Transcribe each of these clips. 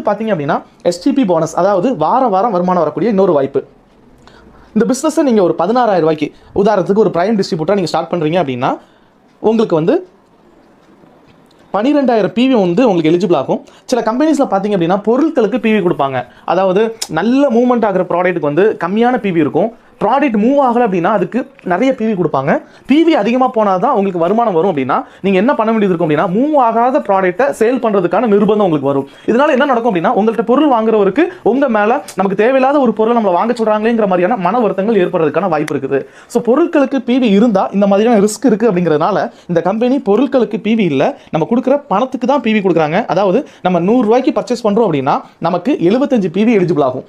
பார்த்தீங்க அப்படின்னா SDP bonus, அதாவது வாரம் வருமானம் வரக்கூடிய இன்னொரு வாய்ப்பு. இந்த பிஸ்னஸை நீங்கள் ஒரு 16,000 ரூபாய்க்கு, உதாரணத்துக்கு ஒரு பிரைம் டிஸ்ட்ரிபியூட்டராக நீங்கள் ஸ்டார்ட் பண்ணுறீங்க அப்படின்னா உங்களுக்கு வந்து 12,000 பிவி வந்து உங்களுக்கு எலிஜிபிள் ஆகும். சில கம்பெனிஸில் பார்த்தீங்க அப்படின்னா பொருட்களுக்கு பிவி கொடுப்பாங்க. அதாவது நல்ல மூவ்மெண்ட் ஆகிற ப்ராடக்ட்டுக்கு வந்து கம்மியான பிவி இருக்கும். ப்ராடக்ட் மூவ் ஆகலை அப்படின்னா அதுக்கு நிறைய பிவி கொடுப்பாங்க. பிவி அதிகமாக போனால் தான் உங்களுக்கு வருமானம் வரும். அப்படின்னா நீங்கள் என்ன பண்ண வேண்டியது இருக்கும் அப்படின்னா மூவ் ஆகாத ப்ராடக்ட்டை சேல் பண்ணுறதுக்கான நிர்பந்தம் உங்களுக்கு வரும். இதனால என்ன நடக்கும் அப்படின்னா உங்கள்கிட்ட பொருள் வாங்குறவருக்கு உங்கள் மேலே நமக்கு தேவையில்லாத ஒரு பொருள் நம்மளை வாங்க சொல்கிறாங்களேங்கிற மாதிரியான மன வருத்தங்கள் ஏற்படுறதுக்கான வாய்ப்பு இருக்குது. ஸோ பொருட்களுக்கு பிவி இருந்தால் இந்த மாதிரியான ரிஸ்க் இருக்குது. அப்படிங்கிறதுனால இந்த கம்பெனி பொருட்களுக்கு பிவி இல்லை, நம்ம கொடுக்குற பணத்துக்கு தான் பிவி கொடுக்குறாங்க. அதாவது நம்ம 100 ரூபாய்க்கு பர்ச்சேஸ் பண்ணுறோம் அப்படின்னா நமக்கு 75 பிவி எலிஜிபிள் ஆகும்.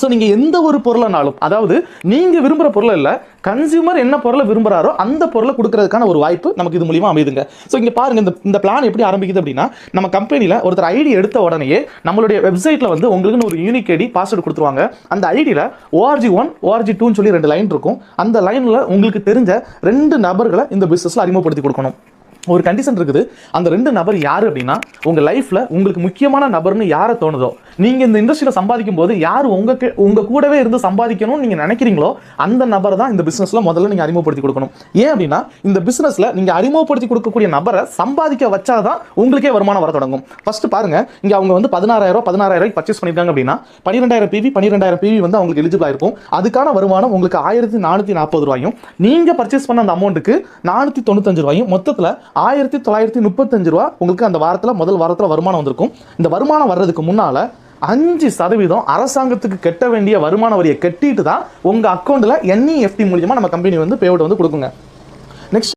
ஸோ நீங்கள் எந்த ஒரு பொருளைனாலும், அதாவது நீங்கள் விரும்புகிற பொருளை இல்லை, கன்சியூமர் என்ன பொருளை விரும்புகிறாரோ அந்த பொருளை கொடுக்கறதுக்கான ஒரு வாய்ப்பு நமக்கு இது மூலியமாக அமைதுங்க. ஸோ இங்கே பாருங்கள், இந்த பிளான் எப்படி ஆரம்பிக்குது அப்படின்னா நம்ம கம்பெனியில் ஒருத்தர் ஐடி எடுத்த உடனேயே நம்மளுடைய வெப்சைட்டில் வந்து உங்களுக்குன்னு ஒரு யூனிக் ஐடி பாஸ்வேர்டு கொடுத்துருவாங்க. அந்த ஐடியில் ORG1 ORG2ன்னு சொல்லி 2 லைன் இருக்கும். அந்த லைனில் உங்களுக்கு தெரிஞ்ச 2 நபர்களை இந்த பிஸ்னஸில் அறிமுகப்படுத்தி கொடுக்கணும். ஒரு கண்டிஷன் இருக்குது. அந்த 2 நபர் யார் அப்படின்னா உங்கள் லைஃப்பில் உங்களுக்கு முக்கியமான நபர்னு யாரை தோணுதோ, நீங்கள் இந்த இண்டஸ்ட்ரியில் சம்பாதிக்கும் போது யார் உங்கள் கூடவே இருந்து சம்பாதிக்கணும்னு நீங்கள் நினைக்கிறீங்களோ அந்த நபர் தான் இந்த பிஸ்னஸில் முதல்ல நீங்கள் அறிமுகப்படுத்தி கொடுக்கணும். ஏன் அப்படின்னா இந்த பிஸ்னஸில் நீங்கள் அறிமுகப்படுத்தி கொடுக்கக்கூடிய நபரை சம்பாதிக்க வச்சாதான் உங்களுக்கே வருமானம் வர தொடங்கும். ஃபர்ஸ்ட் பாருங்க, இங்கே அவங்க வந்து 16,000 பர்ச்சேஸ் பண்ணியிருக்காங்க அப்படின்னா 12,000 பிவி வந்து அவங்களுக்கு எலிஜிபிள் ஆயிருக்கும். அதுக்கான வருமானம் உங்களுக்கு 1,440 ரூபாயும், நீங்கள் பர்ச்சேஸ் பண்ண அந்த அமௌண்ட்டுக்கு 495 ரூபாயும், மொத்தத்தில் 1,935 ரூபா உங்களுக்கு அந்த வாரத்தில் முதல் வாரத்தில் வருமானம் வந்திருக்கும். இந்த வருமானம் வர்றதுக்கு முன்னால் 5% அரசாங்கத்துக்கு கட்ட வேண்டிய வருமான வரியை கட்டிட்டு தான் உங்கள் அக்கௌண்ட்டில் NEFT மூலியமாக நம்ம கம்பெனி வந்து பேமெண்ட் வந்து கொடுக்குங்க. நெக்ஸ்ட்